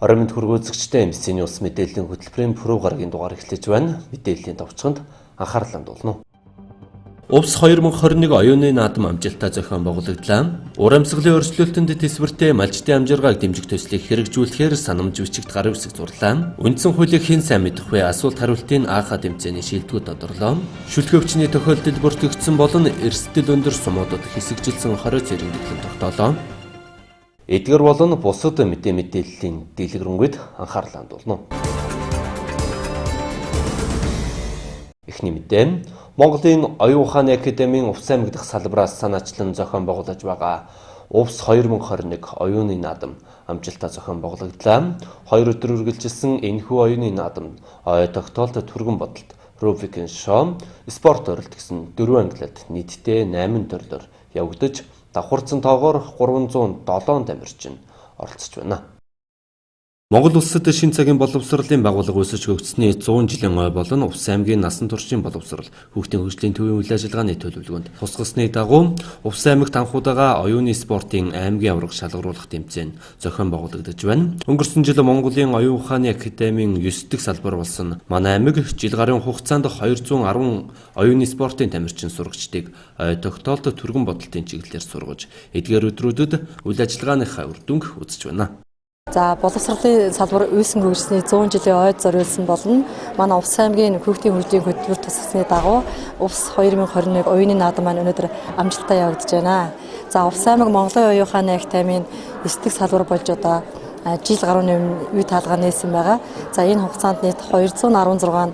20 мэд хүргөөцөгчтэй эмсцийн ус мэдээллийн хөтөлбөрийн пүрэв гарагийн дугаар эхлэж байна. Мэдээллийн товчхонд анхаарал хандуулна. Увс 2021 оюуны наадам амжилттай зохион байгуулагдлаа. Ур амьсгалын өөрчлөлтөнд төсвөртэй малчтын амжиргааг дэмжих төслийг хэрэгжүүлэхээр санамж бичигт гарын үсэг зурлаа. Үндсэн хуулийг хэн сайн мэдэх вэ? Асуулт хариултын АХ тэмцээний шийдвэрүүд тодорлоо. Шүлхөвчний тохиолдолд бүртгэгдсэн болон эрсдэл өндөр сумуудад хэсэгжилсэн 20 зэрэг дэглэм тогтоолоо. Эдгээр болон бусад мэдээллийн дэлгэрэнгээд анхаарал хандуулна. Эхний мэдээ Монголын оюун ухааны академийн Увс аймаг дахь салбараас санаачлан зохион байгуулж байгаа Увс 2021 оюуны наадам амжилттай зохион байгуулагдлаа. 2 өдөр үргэлжилсэн энэхүү оюуны наадамд ой тогтоолт түргэн бодолт, рубрикийн шоу, спорт оролт гэсэн 4 ангилалд нийтдээ 8 төрлөөр явагдаж давхарцсан тоогоор 307 тамирчин оролцож байна. Монгол улсад шинэ цагийн боловсролын байгууллага үүсэж өгөгдсөний 100 жилийн ой болон Увс аймгийн насан туршийн боловсрол хүүхдийн хөгжлийн төвийн үйл ажиллагааны төлөвлөгөөнд тусгасны дагуу Увс аймагт анхудаага оюуны спортын аймгийн аварга шалгаруулах тэмцээн зохион байгуулагдаж байна. Өнгөрсөн жил Монголын оюун ухааны академийн 9 дахь салбар болсон манай аймаг жил гарын хугацаанд 210 оюуны спортын тамирчин сурагчдыг ой тогтоолт түргэн бодолтын чиглэлээр сургаж эдгээр өдрүүдэд үйл ажиллагааныхаа үр дүнг үзэж байна. За боловсролын салбар үйсэн хөгжсөний 100 жилийн ойд зориулсан болно. Манай Увс аймгийн хүүхдийн хөгжлийн хөтөлбөр тусгасны дагуу Увс 2021 оюуны наадам маань өнөөдөр амжилттай явагдаж байна. За Увс аймаг Монголын оюун ухааны академийн 9 дахь салбар болж одоо жил гаруйны өмнө үе таалгаа нээсэн байгаа. За энэ хугацаанд нийт 216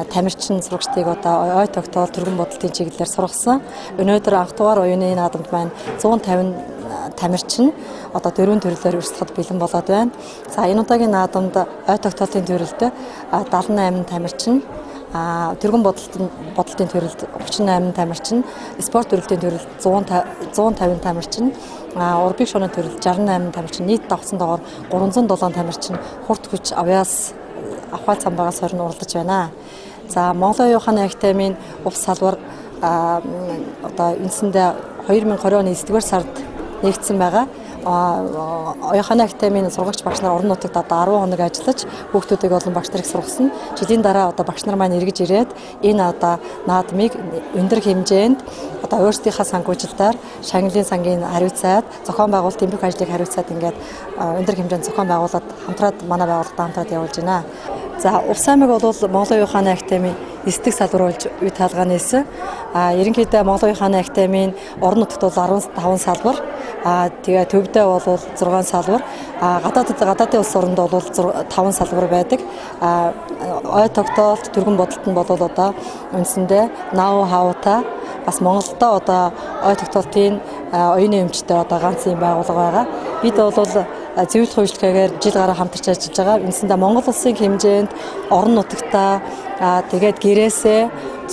тамирчин сурагчдыг одоо ой тогтоол түргэн бодлтын чиглэлээр сургасан. Өнөөдөр анх дугаар оюуны наадамд маань 150 тамирчин одоо 4 төрлөөр өрсөлдөд бэлэн болоод байна. За энэ удаагийн наадамд ой тогтоолтын төрөлд 78 тамирчин, түргэн бодлтын төрөлд 38 тамирчин, спорт төрөлтийн төрөлд 150 тамирчин, урбиг шууны төрөлд 68 тамирчин, нийт давхсан доогоор 307 тамирчин хурд хүч авьяас авхаа цамбагаас хорин уралдаж байна. За Монголын оюун ухааны академийн Увс салбар одоо үндсэндээ 2020 оны 9-р сард нэгдсэн байгаа. Оюун ухааны академийн сургагч багш нар орон нутагт одоо 10 хоног ажиллаж хүүхдүүдийг болон багш нарыг сургасан. Жилийн дараа одоо багш нар маань эргэж ирээд энэ одоо наадмыг өндөр хэмжээнд одоо өөрсдийнхээ санхүүжилтаар Шангилын сангийн хариуцаад зохион байгуулалтын бүх ажлыг хариуцаад ингээд өндөр хэмжээнд зохион байгуулаад хамтраад манай байгууллагатай хамтраад явуулж байна. За Увс аймаг бол Монголын оюун ухааны академийн 9 дахь салбар болж үе таалгаа нээсэн. Ерөнхийдөө Монголын оюун ухааны академийн орон нутагт бол 15 салбар, тэгээ төвдөө бол 6 салбар, гадаадын улс оронд бол 5 салбар байдаг. Ой тогтоолт түргэн бодолтод бол одоо үндсэндээ Нау Хавта бас Монголдо одоо ой тогтоолтын оюуны өмчтэй одоо ганц юм байгууллага байгаа. Бид бол зөвлөх хувьчлэгээр жил гараа хамтарч ажиллаж байгаа. Үндсэндээ Монгол улсын хэмжээнд орон нутагтаа тэгээд гэрээсээ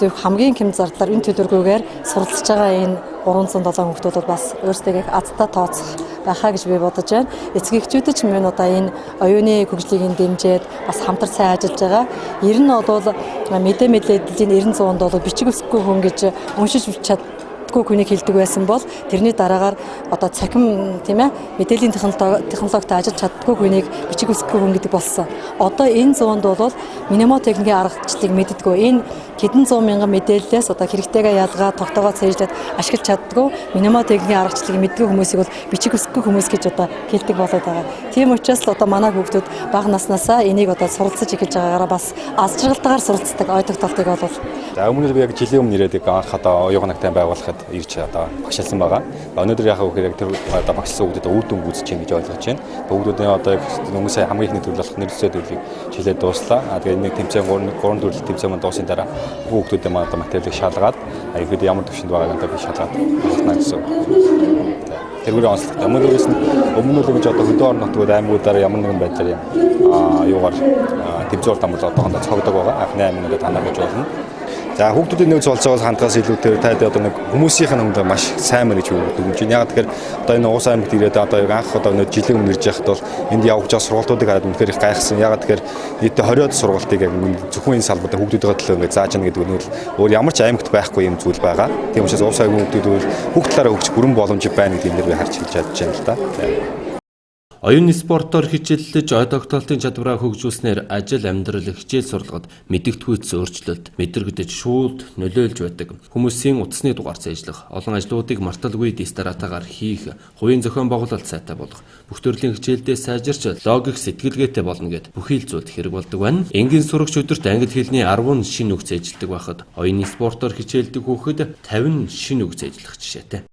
зөв хамгийн хэм зардлаар энэ төлөвлөгөөгөр суралцж байгаа энэ 307 хүүхдүүд бас өөрсдөө азтай тооцох байхаа гэж би бодож байна. Эцэгчүүдэд ч мөн одоо энэ оюуны хөгжлийг дэмжиж бас хамтар сайн ажиллаж байгаа. Ер нь бол мэдээллийн 900-д бол бичиг үсэхгүй хүн гэж уншиж чаддаггүй хүнийг хэлдэг байсан бол тэрний дараагаар одоо цахим тийм ээ мэдээллийн технологид ажиллаж чаддаггүй хүнийг бичиг үсэхгүй хүн гэдэг болсон. Одоо энэ 100-д бол мнемотехникийн аргачлалыг мэддэггүй. Энэ хэдэн 100 мянган мэдээллээс одоо хэрэгтэйгээ ялгаад тогтоогоо цээжлээд ашиглаж чаддаггүй мнемотехникийн аргачлалыг мэддэг хүмүүсийг бол бичиг үсэхгүй хүмүүс гэж одоо хэлдэг болоод байгаа. Тийм учраас л одоо манай хүүхдүүд бага наснаасаа энийг одоо суралцаж эхэлж байгаагаараа бас аз жаргалтайгаар суралцдаг ой тогтоолтыг бол. За өмнө би яг жилийн өмнө ирээд анх одоо оюун ухааны байгуулахад ирж одоо багшилсан байгаа. Өнөөдөр яг тэр одоо багшилсан хүүхдэд үр дүн үзэж чинь гэж ойлгож байна. Хүүхдүүдийн одоо өнгөрсөн сая хамгийн ихний төрөл болох нэрсээ төрлийг хилээд дууслаа. Тэгээд нэг тэмцээн 3 төрөл тэмцээн маань дуусын дараа хүүхдүүдийн маань одоо материалыг шалгаад ихэд ямар төвшөнд байгааг одоо би шалгаад байна гэсэн. Тэргүүрээ онцлогтой. Өмнө нь гэж одоо хөдөө орон нутгууд аймагуудаар ямар нэгэн байдлаар юугаар тэмцээн тамбал одоохондоо цогдог байгаа. Анхны аймагнууд танаа гэж болно. За хүүхдүүдийн нэг цолцоогоос хандгаас илүүтэй таад одоо нэг хүмүүсийнх нь өмнө маш сайн мэр гэж үгдэж байна. Яг тэгэхээр одоо энэ Увс аймагт ирээд одоо анх одоо нэг жилийн өмнө ирж байхад бол энд явж байгаа сургалтуудыг хараад үнэхээр их гайхсан. Яг тэгэхээр нийтдээ 20-од сургалтыг яг зөвхөн энэ салбарт хүүхдүүдийн төлөө ингээд зааж яана гэдэг нь өөр ямар ч аймагт байхгүй юм зүйл байгаа. Тийм учраас Увс аймгийн хүүхдүүд хүүхд талаараа өгч бүрэн боломж байна гэдэг юм дээр би харж хэлж чадж байна л да. Оюуны спортоор хичээллэж ой тогтоолтын чадвараа хөгжүүлснээр ажил, амьдрал, хичээл сургалгад мэдэгдэхүйц өөрчлөлт мэдрэгдэж шууд нөлөөлж байдаг. Хүмүүсийн утасны дугаар цээжлэх, олон ажлуудыг марталгүй дистаратагаар хийх, хувийн зохион байгуулалт сайтай болох, бүх төрлийн хичээлдээ сайжирч логик сэтгэлгээтэй болно гэд бүхий л зүйлд хэрэг болдог байна. Энгийн сурагч өдөрт англи хэлний 10 шинэ үг цээжилдэг байхад оюуны спортоор хичээлдэг хүүхэд 50 шинэ үг цээжлэх жишээтэй.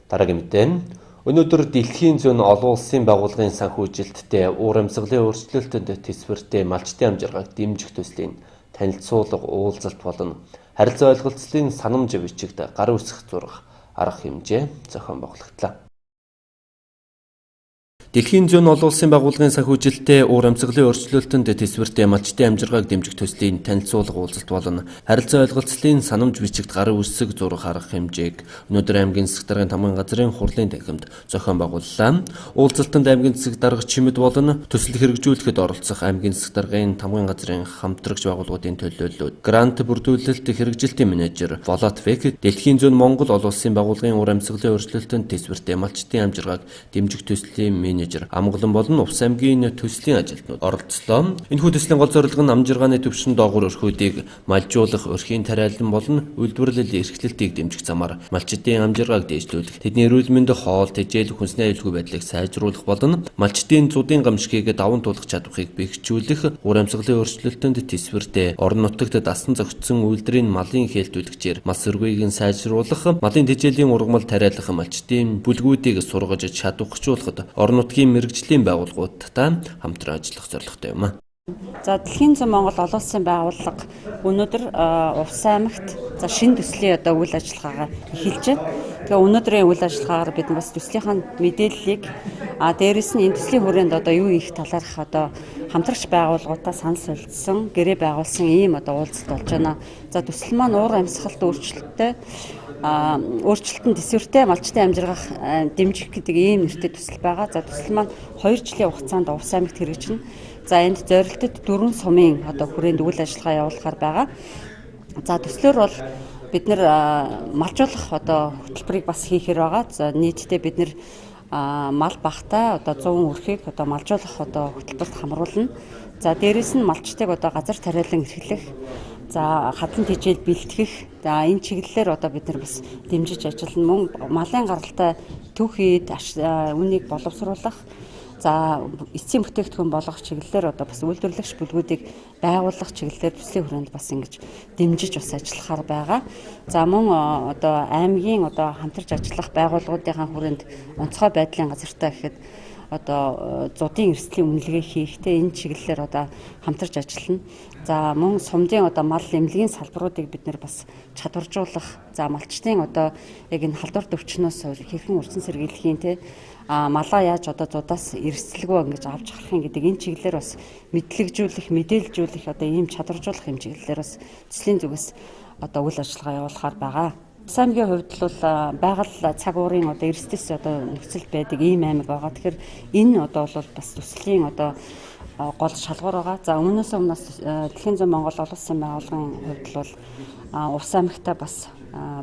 Дараагийн мэдээ нь өнөөдөр дэлхийн зүүн олон улсын байгууллагын санхүүжилттэй уур амьсгалын өөрчлөлтөнд тэсвэртэй малчтын амжиргааг дэмжих төслийн танилцуулга уулзалт болон харилцаа ойлголцлын санамж бичигт гар үсэх зураг арга хэмжээ зохион байгуулагдлаа. Дэлхийн зүүн олон улсын байгууллагын санхүүжилттэй уур амьсгалын өөрчлөлтөнд тэсвэртэй малчтын амжиргааг дэмжих төслийн танилцуулга уулзалт болон харилцаа ойлголцлын санамж бичигт гар үсэг зураг арга хэмжээг өнөөдөр аймгийн засаг даргын тамгын газрын хурлын танхимд зохион байгууллаа. Уулзалтанд аймгийн засаг дарга чимэд болон төсөл хэрэгжүүлэхэд оролцох аймгийн засаг даргын тамгын газрын хамтрагч байгууллагуудын төлөөллүүд, грант бүрдүүлэлт хэрэгжилтийн менежер Волотвек, Дэлхийн зүүн Монгол олон улсын байгууллагын уур амьсгалын өөрчлөлтөнд тэсвэртэй малчтын амжиргааг дэмжих төслийн менежер Амгалан болон Увс аймгийн төслийн ажилтнууд оролцлоо. Энэхүү төслийн гол зорилго нь амжиргааны төвшин доогуур өрхүүдийг малжуулах, өрхийн тариалан болон үйлдвэрлэл эрхлэлтийг дэмжих замаар малчтын амжиргааг дээшлүүлэх, тэдний эрүүл мэнд, хоол, тэжээл, хүнсний аюулгүй байдлыг сайжруулах болон малчтын зүүдийн гамшигыг даван туулах чадварыг бэхжүүлэх, уур амьсгалын өөрчлөлтөнд тэсвэртэй орон нутагт дасан зохицсон үйлдвэрийн малын хэлтүүлэгчээр мал сөргөийг нь сайжруулах, малын тэжээлийн ургамал тариалах, малчтын бүлгүүдийг сургаж чадвархжуулахад орон нутгийн мэрэгжлийн байгууллагуудтай хамтран ажиллах зорилготой юм. За Дэлхийн зүүн Монгол олон улсын байгууллага өнөөдөр Увс аймагт шинэ төслийн үйл ажиллагаагаа эхэлж байна. Тэгээ өнөөдрийн үйл ажиллагаагаар бид бас төслийнхаа мэдээллийг дээрэс нь энэ төслийн хүрээнд юу их талаарх хамтрагч байгууллагуудаа санал солилцсон, гэрээ байгуулсан ийм уулзалт болж байна. За төсөл маань уур амьсгалт өөрчлөлтөнд тэсвэртэй малчтын амжиргаах дэмжих гэдэг ийм нэртэй төсөл байгаа. За төсөл маань 2 жилийн хугацаанд Увс аймагт хэрэгжинэ. За энд зорилтод 4 сумын хүрээнд үйл ажиллагаа явуулахаар байгаа. За төслөөр бол бид нэр малжуулах хөтөлбөрийг бас хийхээр байгаа. За нийтдээ бид нэр мал багтай 100 өрхийг малжуулах хөтөлбөрт хамруулна. За дээрэс нь малчтыг газар тариалан эрхлэх, за хадлан тэжээл бэлтгэх, за энэ чиглэлээр бид нар бас дэмжиж ажиллана. Мөн малын гаралтай түүхийд үнийг боловсруулах, за эцсийн бүтээгдэхүүн болгох чиглэлээр бас үйлдвэрлэгч бүлгүүдийг байгуулах чиглэлээр төслийн хүрээнд бас ингэж дэмжиж бас ажиллахаар байгаа. За мөн аймгийн хамтарч ажиллах байгууллагуудынхаа хүрээнд онцгой байдлын газартай гэхэд зуудын эрсдлийн үнэлгээ хийхдээ энэ чиглэлээр хамтарч ажиллана. За мөн сумдын мал эмнэлгийн салбаруудыг бид нэр бас чадваржуулах, за малчтын яг энэ халдвар төвчнөөс хэрхэн урьдчилан сэргийлэхийн малаа яаж зудаас эрсдэлгүй ингэж авч харахын гэдэг энэ чиглэлээр бас мэдлэгжүүлэх, мэдээлжүүлэх ийм чадваржуулах юм чиглэлээр бас төслийн зүгээс үйл ажиллагаа явуулахаар байгаа. Увс аймгийн хувьд бол байгаль цаг уурын эрсдэс нөхцөл байдаг ийм аймаг байгаа. Тэгэхээр энэ бол бас төслийн гол шалгуур байгаа. За өмнөөс Дэлхийн зүүн Монгол олон улсын байгууллагын хувьд бол Увс аймагтаа бас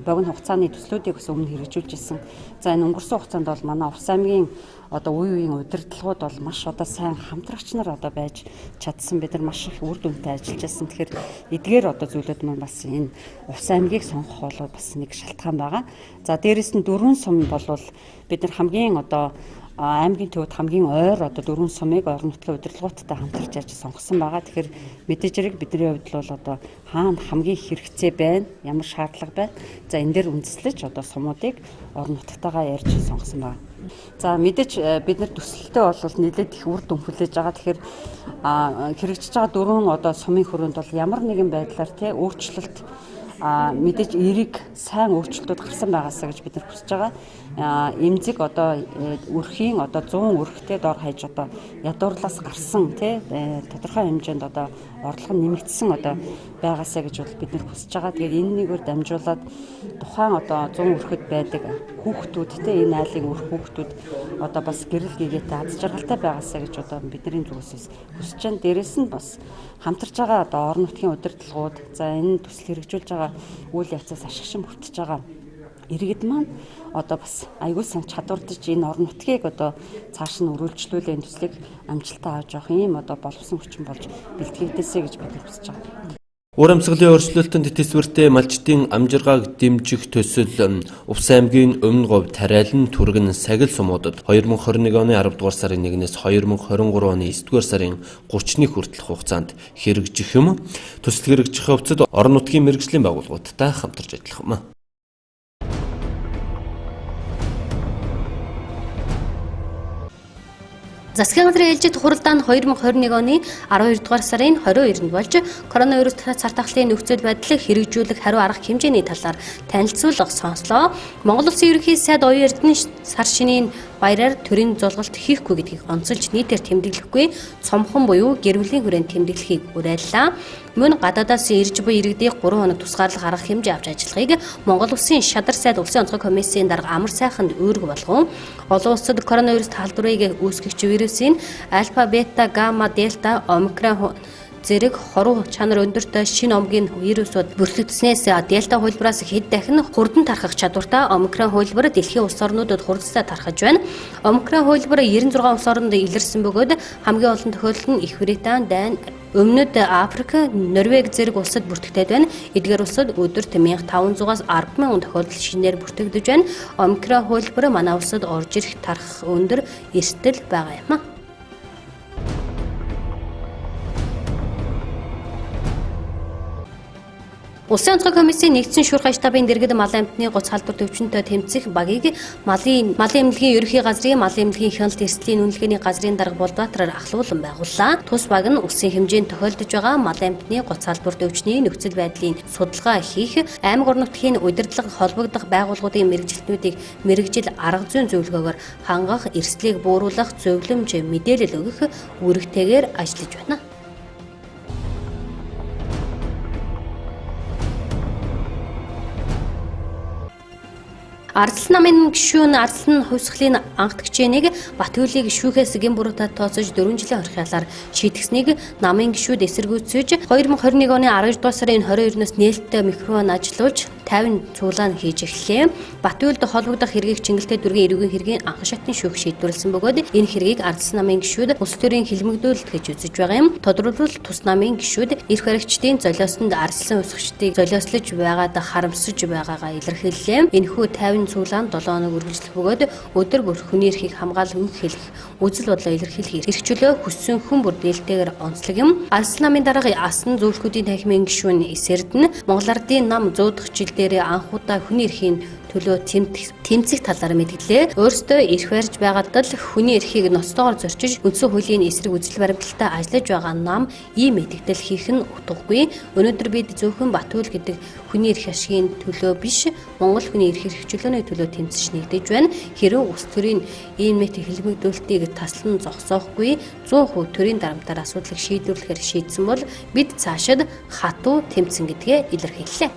богино хугацааны төслүүдийг бас өмнө хэрэгжүүлж ирсэн. За энэ өнгөрсөн хугацаанд бол манай Увс аймгийн үе үеийн удирдлагууд бол маш сайн хамтрагч нар байж чадсан. Бид нар маш их үр дүнтэй ажиллаж байсан. Тэгэхээр эдгээр зүйлүүд маань бас энэ Увс аймгийг сонгох бол бас нэг шалтгаан байгаа. За дээрэс нь 4 сум болвол бид нар хамгийн аймгийн төвд хамгийн ойр 4 сумыг орон нутгийн удирдлагуудтай хамтарч ажил сонгосон байгаа. Тэгэхээр мэдээж хэрэг бидний хувьд бол хаана хамгийн хэрэгцээ байна, ямар шаардлага байна. За энэ дээр үндэслэж сумуудыг орон нутгатайгаа ярьж сонгосон байна. За мэдээж бид нар төсөлтөө бол нэлээд их үр дүн хүлээж байгаа. Тэгэхээр хэрэгжиж байгаа 4 сумын хүрээнд бол ямар нэгэн байдлаар өөрчлөлт мэдээж эерэг сайн өөрчлөлтүүд гарсан байгаасаа гэж бид нар хүсэж байгаа. Эмзэг өрхийн 100 өрхтэй дор хаяж ядуурлаас гарсан тодорхой хэмжээнд орлого нь нэмэгдсэн байгаасаа гэж бол бид нар хүсэж байгаа. Тэгээд энэ нэгээр дамжуулаад тухайн 100 өрхөд байдаг хүүхдүүд энэ айлын өрх хүүхдүүд бас гэрэл гээгээтэй аз жаргалтай байгаасаа гэж бидний зүгээс хүсэж байна. Дээрээс нь бас хамтарч байгаа орон нутгийн удирдлагууд, за энэ төсөл хэрэгжүүлж байгаа үйл явцаас ашигшин бүртэж байгаа иргэд маань одоо бас аягүй сан чадвардаж энэ орон нутгийг одоо цааш нь өргөлжлүүлэн төслийг амжилттай авч явах юм одоо боловсон хүчин болж бэлтгэгдээсэй гэж бид хүсэж байгаа. Ур амьсгалын өршлөлтөнд төсвөртэй малчдын амжиргааг дэмжих төсөл Увс аймгийн өмнө говь Тариалан Түргэн Сагил сумуудад 2021 оны 10 дугаар сарын 1-ээс 2023 оны 9 дугаар сарын 30-ны хүртэлх хугацаанд хэрэгжих юм. Төсөл хэрэгжих явцад орон нутгийн мэргэжлийн байгууллагуудтай хамтарч ажиллах юм. Засгийн газрын ээлжид хуралдаан 2021 оны 12 дугаар сарын 22-нд болж коронавирус цар тахлын нөхцөл байдлыг хэрэгжүүлэх хариу арга хэмжээний талаар танилцуулга сонслоо. Монгол Улсын ерөнхий сайд Оюун Эрдэнэ сар шинийн баяраар төрийн золголт хийхгүй гэдгийг онцолж нийтээр тэмдэглэхгүй цомхон буюу гэр бүлийн хүрээнд тэмдэглэхийг уриаллаа. Мөн гадаадаас ирж буй иргэдийг 3 хоног тусгаарлах арга хэмжээ авч ажиллахыг Монгол Улсын шадар сайд Улсын онцгой комиссийн дарга Амар сайханд үүрэг болгон олон улсад коронавирус талбарыг үүсгэгч вирусын альфа, бета, гамма, дельта, омикрон зэрэг хоруу чанар өндөртэй шинэ омгийн вирусууд бүртгэгдснээс дельта хөлбараас хэд дахин хурдан тархах чадвартай омикрон хөлбөр дэлхийн улс орнуудад хурдтай тархаж байна. Омикрон хөлбөр 96 улс орнд илэрсэн бөгөөд хамгийн олон тохиолдолд нь Их Британи, Дани, Өмнөд Африк, Норвеги зэрэг улсад бүртгэгдээд байна. Эдгээр улсад өдөрт 1500-аас 10,000 тохиолдол шинээр бүртгэгдэж байна. Омикрон хөлбөр манай улсад орж ирэх тархах өндөр эрсдэл байгаа юм. Улсын онцгой комиссийн нэгдсэн шуурхай штабын дэргэд малын амтны гоц халдвар төвчөнтэй тэмцэх багийг малын эмнэлгийн ерөнхий газрын малын эмнэлгийн хяналт эрсдлийн үнэлгээний газрын дарга Булбаатараар ахлуулан байгууллаа. Тус баг нь улсын хэмжээнд тохиолдож байгаа малын амтны гоц халдвар төвчний нөхцөл байдлын судалгаа хийх, аймаг орон нутгийн удирдлага холбогдох байгууллагуудын мэрэгжилтнүүдийг мэрэгжил арга зүйн зөвлөгөөгөөр хангах, эрсдлийг бууруулах, зөвлөмж, мэдээлэл өгөх үүрэгтэйгээр ажиллаж байна. Ардсан намын гишүүн Ардсан хувьсгалын анхт гишээнийг Батүлийг шүүхээс гин буруутад тооцож 4 жилийн хорхиалаар шийтгсэнийг намын гишүүд эсэргүүцэж 2021 оны 12 дугаар сарын 22-ноос нээлттэй микрофон ажиллуулж 50 цуглаан хийж эхлэв. Батүлд холбогдох хэргийг Чингэлтэй дүргийн эрүүгийн хэргийн анхан шатны шүүх шийдвэрлсэн бөгөөд энэ хэргийг Ардсан намын гишүүд улс төрийн хилмигдүүлэлт гэж үзэж байгаа юм. Тодорхойлбол тус намын гишүүд эрх баригчдын золиосонд Ардсан хувьсгчдыг золиослож байгаад харамсаж байгаагаа илэрхийллээ. Энэхүү 50 цуглаан 7 хоног үргэлжлэх бөгөөд өдөр бүр хүний эрхийг хамгаалах үг хэлэх, үзэл бодлоо илэрхийлэх эрхчлөө хүссэн хүн бүр нээлттэйгээр онцлог юм. Ардсан намын дарга асан зөвлөхүүдийн танхимын гишүүн Эсэрдэн Монгол Ардын нам 100 дахь жил дээр анхудаа хүний эрхийн төлөө тэмцэх талаар мэдгэлээ. Өөрөөсөө эрх барьж байгаад л хүний эрхийг ноцтойгоор зорчиж үндсэн хуулийн эсрэг үзэл баримталтай ажиллаж байгаа нам ийм мэдгдэл хийх нь утгагүй. Өнөөдөр бид зөвхөн Батүл гэдэг хүний эрх ашигын төлөө биш, Монгол хүний эрх хэрэгжүүлээний төлөө тэмцэж нэгдэж байна. Хэрвээ улс төрийн ийм мэт хилмигдүүлэлтийг таслан зогсоохгүй 100% төрийн дарамтаар асуудлыг шийдвэрлэхээр шийдсэн бол бид цаашид хатуу тэмцэн гэдгээ илэрхийллээ.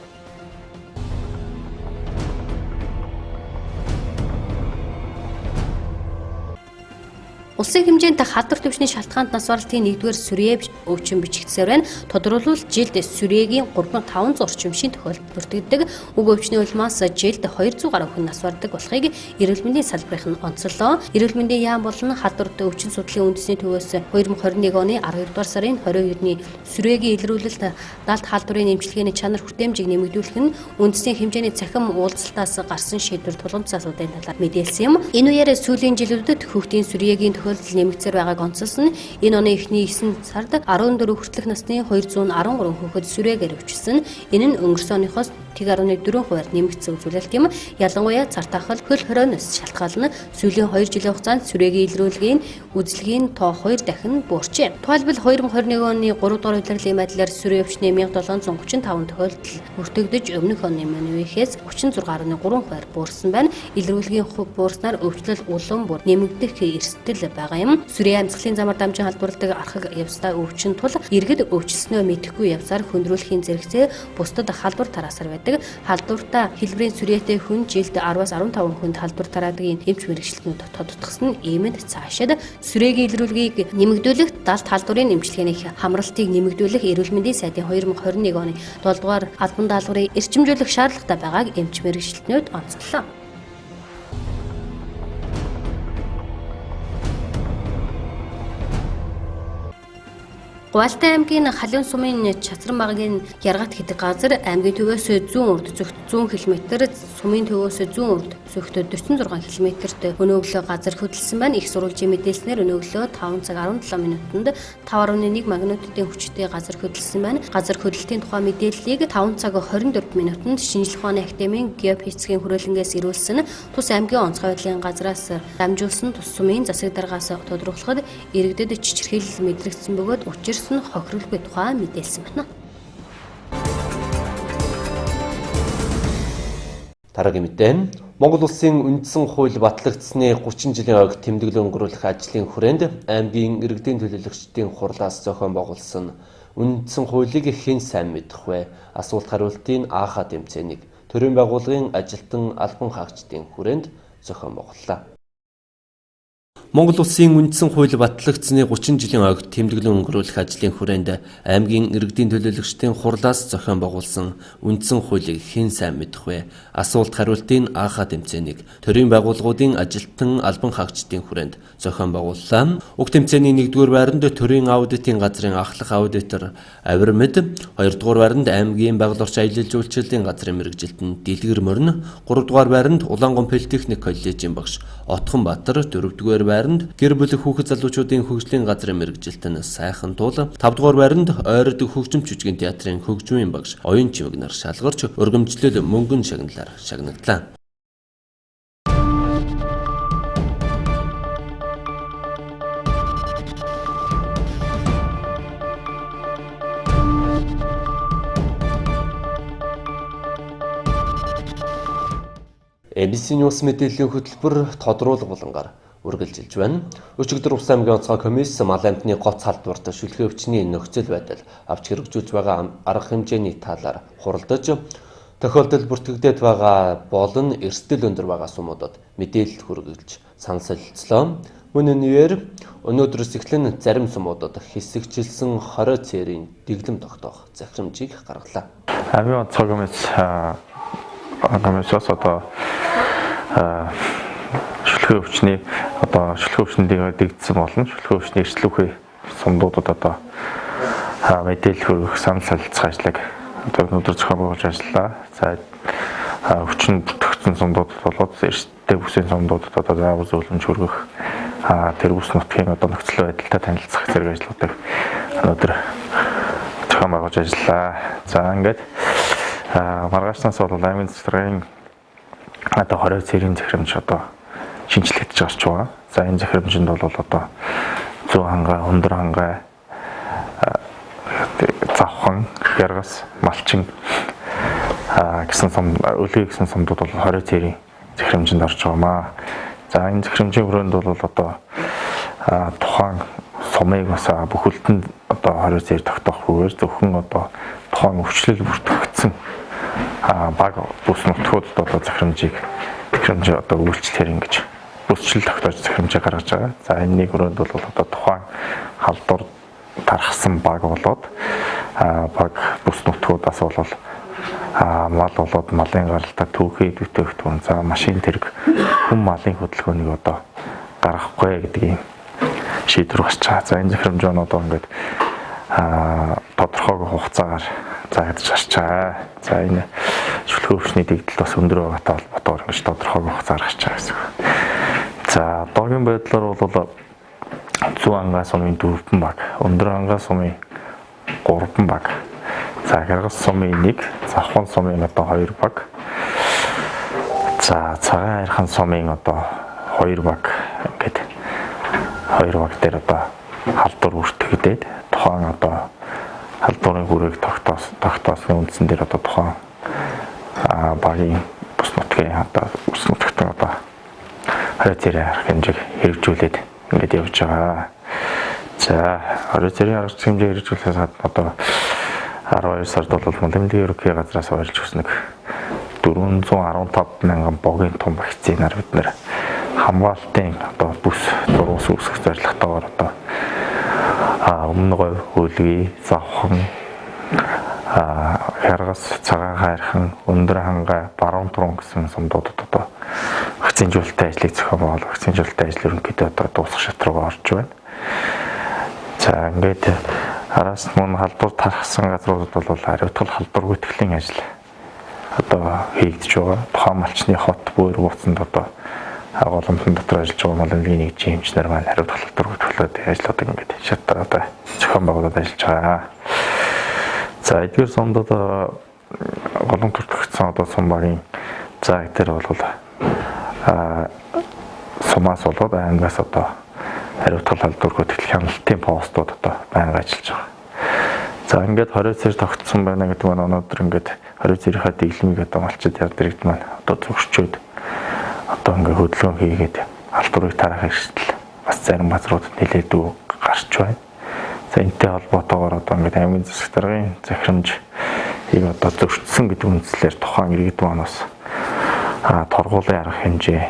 Улсын хэмжээнд халдвар төвчний шалтгаанд нас баралтын 1-р сүрээ өвчин бичигдсээр байна. Тодорхойлбол жилд сүрээгийн 3500 орчим шин тохиолдол бүртгэгддэг. Уг өвчний улмаас жилд 200 гаруй хүн нас бардаг болохыг эрүүл мэндийн салбарын нь онцлоо. Эрүүл мэндийн яам болон халдвартай өвчин судлалын үндэсний төвөөс 2021 оны 12 дугаар сарын 22-ны сүрээгийн илрүүлэлт далд халдварын эмчилгээний чанар хүртээмжийг нэмэгдүүлэх нь үндэсний хэмжээний цахим уулзалтаас гарсан шийдвэр тулгамдсан асуудлын талаар мэдээлсэн юм. Энэ үеэр сүүлийн жилүүдэд хүүхдийн сүрээгийн тохиолдол нэмэгдсээр байгааг онцолсон. Энэ оны эхний 9 сард 14 хүртэлх насны 213 хүүхэд сүрээгээр өвчсөн. Энэ нь өнгөрсөн оныхоос 1.4%-аар нэмэгдсэн үзүүлэлт юм. Ялангуяа цар тахал хөл хорионоос шалтгаална сүүлийн 2 жилийн хугацаанд сүрээгийн илрүүлгийн үзлэгийн тоо 2 дахин буурчээ. Тухайлбал 2021 оны 3 дугаар удирдлагын байдлаар сүрээ өвчний 1735 тохиолдол бүртгэгдэж өмнөх оны үеийнхээс 36.3%-аар буурсан байна. Илрүүлгийн хувь буурснаар өвчлөл улам бүр нэмэгдэх эрсдэл байгаа юм. Сүрээ амьсгалын замаар дамжин халдварладаг архаг явцдаа өвчин тул иргэд өвчлснөө мэдэхгүй явцаар хөндрүүлэхийн зэрэгцээ бусдад халдвар тараасаар байдаг. тараадаг халдвартай хэлбэрийн сүрээтэй хүн жилд 10-аас 15 хүнд халдвар тараадгийн эмч мэрэгчлэнүүд тодотгосон иймэд цаашид сүрээгийн илрүүлгийг нэмэгдүүлэх, далд халдварын эмчилгээний хамралтыг нэмэгдүүлэх эрүүл мэндийн сайдын 2021 оны 7 дугаар албан даалгаврыг эрчимжүүлэх шаардлагатай байгааг эмч мэрэгчлэнүүд онцлоо. Гуалтай аймгийн Халиун сумын Чацран багийн Яргат гэдэг газар аймгийн төвөөс 100 урд зөвхт 100 км, сумын төвөөс 100 урд зөвхт 46 км-т өнөөгөө газар хөдөлсөн байна. Их сурвалжийн мэдээлснээр өнөөгөө 5 цаг 17 минутанд 5.1 магнитудын хүчтэй газар хөдөлсөн байна. Газар хөдлөлтийн тухай мэдээллийг 5 цаг 24 минутанд Шинжлэх ухааны академийн геофизикийн хүрээлэнгээс ирүүлсэн. Тус аймгийн онцгой байдлын газраас дамжуулсан тус сумын засаг даргаас тодорхойлоход иргэдэд чичирхийлэл мэдрэгдсэн бөгөөд учир хохирлгүй тухай мэдээлсэн байна. Дараагийн мэдээ. Монгол улсын үндсэн хууль батлагдсны 30 жилийн ойг тэмдэглэл өнгөрүүлэх ажлын хүрээнд аймгийн иргэдийн төлөөлөгчдийн хурлаас зохион байгуулсан үндсэн хуулийг хэн сайн мэдэх вэ? Асуулт хариултын АХ тэмцээнийг төрийн байгууллагын ажилтан албан хаагчдын хүрээнд зохион байгууллаа. Монгол улсын үндсэн хууль батлагдсны 30 жилийн ойг тэмдэглэл өнгөрүүлэх ажлын хүрээнд аймгийн иргэдийн төлөөлөгчдийн хурлаас зохион байгуулсан үндсэн хуулийг хэн сайн мэдэх вэ? Асуулт хариултын АХ тэмцээнийг төрийн байгууллагуудын ажилтан албан хаагчдын хүрээнд зохион байгууллаа. Уг тэмцээний 1-р байранд төрийн аудитын газрын ахлах аудитор Авир Мэд, 2-р байранд аймгийн байгаль орчин аялал жуулчлалын газрын мэргэжилтэн Дэлгэр Морин, 3-р байранд Улаангон политехник коллежийн багш Отхон Баатар, 4-р байранд гэр бүл хүүхэд залуучуудын хөгжлийн газрын мэргэжилтэн Сайхан Туул, 5-р байранд Ойрд хөгжим жүжигний театрын хөгжмийн багш Оюун Чимэг нар шалгарч өргөмжлөл мөнгөн шагналаар шагнагдлаа. ABC News мэдээллийн хөтөлбөр тодруулга булангаар үргэлжилж байна. Өчигдөр Увс аймгийн онцгой комисс мал амьтны гоц халдварт шүлхээ өвчний нөхцөл байдал авч хэрэгжүүлж байгаа арга хэмжээний талаар хуралдаж, тохиолдол бүртгэгдээд байгаа болон эрсдэл өндөр байгаа сумуудад мэдээлэл хүргэж санал солилцлоо. Мөн энэгээр өнөөдрөөс эхлэн зарим сумуудад хэсэгчилсэн 20 цэрийн дэглэм тогтоох захирамжийг гаргалаа. Аймгийн онцгой комиссоос шүлхээ өвчний шүлхээ өвчнийг дэгдсэн болон шүлхээ өвчний эрсдлүүхий сумдуудад мэдээлэл хүргэх санал солилцох ажлыг өнөөдөр зохион байгуулж ажиллаа. За өвчин бүртгэгдсэн сумдуудад болоод эрсдэлтэй бүсийн сумдуудад заавар зөвлөмж хүргэх тэр бүс нутгийн нөхцөл байдалтай танилцах зэрэг ажлуудыг өнөөдөр зохион байгуулж ажиллаа. За ингээд маргаашнаас бол аймгийн засгийн 20 цэрийн захирамж шинжлэгдэж гарч байгаа. За энэ захирамжинд бол зүүн хангай, өндөр хангай, завхан, яргас, малчин гэсэн өлгий гэсэн сумдууд бол 20 цэрийн захирамжинд орж байгаамаа. За энэ захирамжийн хүрээнд бол тухайн сумыг бас бүхэлдэнд 20 цэр тогтоохгүйгээр зөвхөн тухайн өвчлөл бүртгэгдсэн баг бүс нутгуудад захирамж үйлчлэлээр ингэж бүсчил тогтоож захирамжаа гаргаж байгаа. За энэний хүрээнд бол тухайн халдвар тархсан баг болоод баг бүс нутгуудаас бол мал болоод малын гаралтай түүхий бүтээгдэхүүн, за машин тэрэг, хүн малын хөдөлгөөнийг гаргахгүй гэдэг ийм шийдвэр гарч байгаа. За энэ захирамжаанууд ингээд тодорхой хугацаагаар заагдаж гарч байгаа. За энэ шүлхээ өвчний дэгдэл бас өндөр байгаатай холбоотойгоор ингэж тодорхой хугацаар гарч байгаа гэсэн. За одоогийн байдлаар бол зүүн хангай сумын 4 баг, өндөр хангай сумын 3 баг, за Яргас сумын 1, Завхан сумын 2 баг, за Цагаан Айрхан сумын 2 баг ингээд 2 баг дээр халдвар бүртгэгдээд тухайн халдварын бүрийг тогтоосон үндсэн дээр тухайн багийн бус нутгийн бус нутагт 20 цэрийн арга хэмжээг хэрэгжүүлээд ингээд явж байгаа. За 20 цэрийн арга хэмжээг хэрэгжүүлэхээс гадна 12 сард бол Малмын ерөнхий газраас орж өгснэг 415 мянган богийн том вакцинаар бид нэр хамгаалтын одоо бүс зургус үүсгэх зорилготойгоор одоо өмнө говь, хөлгий, завхан, хяргас, цагаан хайрхан, өндөр хангай, баруун турун гэсэн сумдуудад одоо вакцинжуулалтын ажлыг зохион байгуулах, вакцинжуулалтын ажил ерөнхийдөө одоо дуусах шат руу орж байна. За ингээд араас мөн халдвар тархсан газруудад бол хариуцлага халдвар гүйтгэлийн ажил одоо хийгдэж байгаа. Тухайн малчны хот бөөр бууцанд одоо голомтон дотор ажиллаж байгаа малынгийн нэг жимчнэр маань хариуцлага халдвар гүйтгэлийн ажлууд ингээд шатаар одоо зохион байгуулалт ажиллаж байгаа. За эдгээр сумд одоо голомт төртгөгдсөн одоо сум багийн зааг дээр бол сумаас болоод ангаас одоо хариуцлага халдвар гүйтгэл хяналтын постууд одоо байнга ажиллаж байгаа. За ингээд 20 цэр тогтсон байна гэдэг нь өнөөдөр ингээд 20 цэрийнхаа дэглэмийг одоо малчид яар дэрэгд маань одоо зөвшчөөд одоо ингээд хөдөлгөөн хийгээд халдварыг тарах хэрэгсэл бас зарим газруудад нэлээдүү гарч байна. За энэтэй холбоотойгоор одоо ингээд аймгийн засаг даргын захирамжийг одоо зөрчсөн гэдэг үндслээр тухайн иргэд маань бас торгуулийн арга хэмжээ,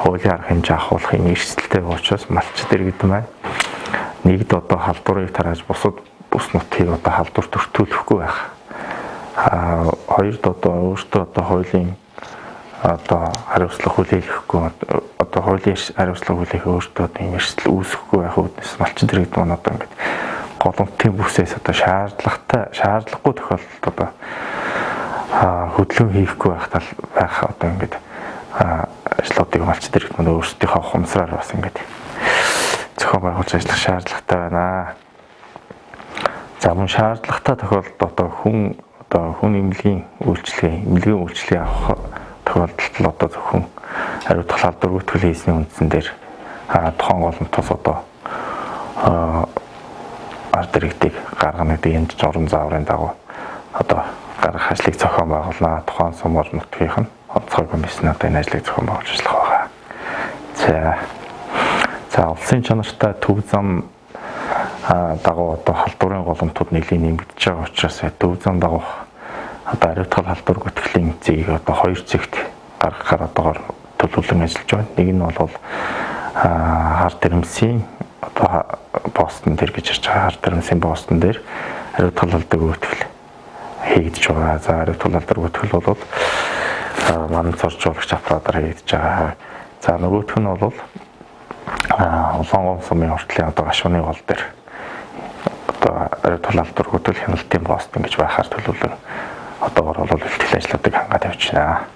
хуулийн арга хэмжээ ахуулахын эрсдэлтэй учраас малчид иргэд маань нэгд одоо халдварыг тарааж бус нутгийг одоо халдвар төртүүлэхгүй байх. Хоёрд одоо өөртөө одоо хуулийн одоо хариуцлага хүлээхгүй одоо хуулийн хариуцлага хүлээх өөртөө ийм эрсдэл үүсэхгүй байх үүднээс малчин дэргэд маань одоо ингээд голомтын бүсээс одоо шаардлагагүй тохиолдолд одоо хөдөлгөөн хийхгүй байх одоо ингээд ажлуудыг малчин дэргэд маань өөрсдийнхөө ухамсараар бас ингээд зохион байгуулж ажиллах шаардлагатай байна. За мөн шаардлагатай тохиолдолд одоо хүн эмнэлгийн үйлчлэгээ авах тохиолдолд одоо зөвхөн хариуцлага халдвар гүйтгэл хийсний үндсэн дээр тухайн голомтоос одоо ард иргэдийг гаргана гэдэг энэ журам зааврын дагуу одоо гаргах ажлыг зохион байгуулна. Тухайн сумор нутгийнх нь онцгой комиссийн одоо энэ ажлыг зохион байгуулж ажиллах байгаа. За улсын чанартай төв зам дагуу одоо халдварын голомтууд нэлийн нэмэгдэж байгаа учраас төв зам дагуух одоо хариуцлага халдвар гүйтгэлийн зэгийг одоо хоёр зэгт гаргахаар одоогоор төлөвлөн ажиллаж байна. Нэг нь бол хар тэрэмсийн одоо постн дээр гэж ярьж байгаа хар тэрэмсийн постн дээр хариуцлага халдвар гүйтгэл хийгдэж байгаа. За хариуцлага халдвар гүйтгэл бол манай зоржуулагч аппаратаар хийгдэж байгаа. За нөгөөх нь бол Улаангон сумын хортлын одоо гашууны гол дээр одоо хариуцлага халдвар гүйтгэл хяналтын пост ингэж байхаар төлөвлөн одоогоор бол бэлтгэл ажлуудыг хангаад явж байна.